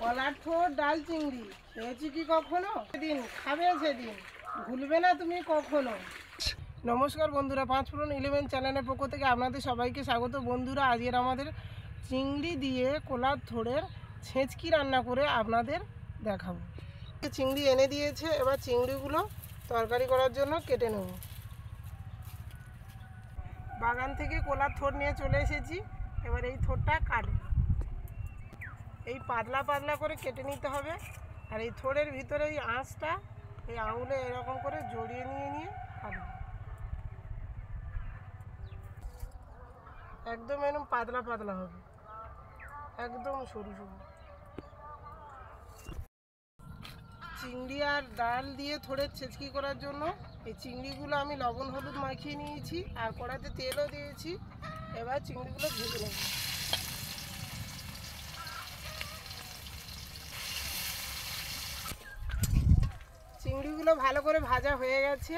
কলার ঠোঁট ডাল চিংড়ি খেয়েছি কি কখনো? সেদিন খাবে, সেদিন ভুলবে না তুমি কখনো। নমস্কার বন্ধুরা, 5 ফোড়ন 11 চ্যানেলের পক্ষ থেকে আপনাদের সবাইকে স্বাগত। বন্ধুরা, আজকের আমাদের চিংড়ি দিয়ে কলার ঠোঁটের ছেঁচকি রান্না করে আপনাদের দেখাবো। চিংড়ি এনে দিয়েছে, এবার চিংড়িগুলো তরকারি করার জন্য কেটে নেব। বাগান থেকে কলার ঠোঁট নিয়ে চলে এসেছি, এবার এই ঠোঁটটা কাটব। এই পাতলা পাতলা করে কেটে নিতে হবে। আর এই ঠোঁটের ভিতরে এই আঁশটা এই আঙুলে এরকম করে জড়িয়ে নিয়ে কাটব। একদম এরকম পাতলা পাতলা হবে, একদম সরু সরু। চিংড়ি আর ডাল দিয়ে ঠোঁটের ছেঁচকি করার জন্য এই চিংড়িগুলো আমি লবণ হলুদ মাখিয়ে নিয়েছি আর কড়াইতে তেলও দিয়েছি। এবার চিংড়িগুলো ভেজে নেব। চিংড়িগুলো ভালো করে ভাজা হয়ে গেছে,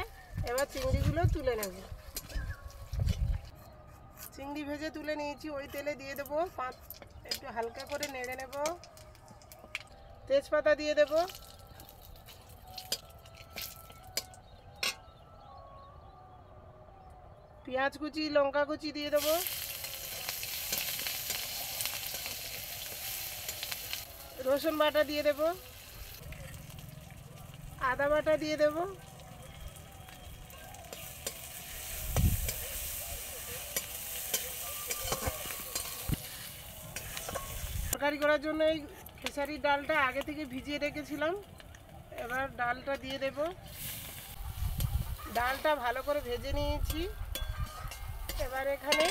এবার চিংড়িগুলো তুলে নেব। চিংড়ি ভেজে তুলে নিয়েছি, ওই তেলে দিয়ে দেবো একটু হালকা করে নেড়ে নেব। তেজপাতা দিয়ে দেব, পেঁয়াজ কুচি লঙ্কা কুচি দিয়ে দেবো, রসুন বাটা দিয়ে দেব, আদা বাটা দিয়ে দেব, তরকারি করার জন্য এই খেসারির ডালটা আগে থেকে ভিজিয়ে রেখেছিলাম। এবার ডালটা দিয়ে দেব। ডালটা ভালো করে ভেজে নিয়েছি, এবার এখানে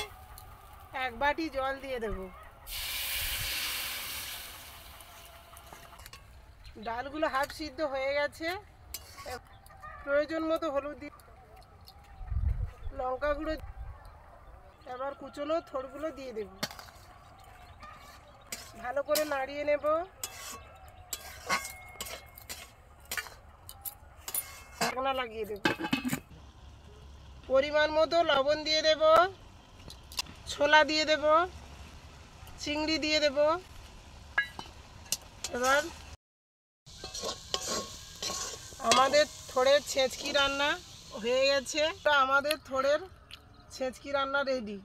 1 বাটি জল দিয়ে দেব। ডালগুলো হাফ সিদ্ধ হয়ে গেছে, প্রয়োজন মতো হলুদ দিয়ে লঙ্কা গুঁড়ো, এবার কুচনো ঠোঁটগুলো দিয়ে দেব। ভালো করে নাড়িয়ে নেব। ঢাকনা লাগিয়ে দেব। পরিমাণ মতো লবণ দিয়ে দেব, ছোলা দিয়ে দেব, চিংড়ি দিয়ে দেব। এবার আমাদের ঠোঁটের ছেঁচকি রান্না হয়ে গেছে। আমাদের ঠোঁটের ছেঁচকি রান্না রেডি।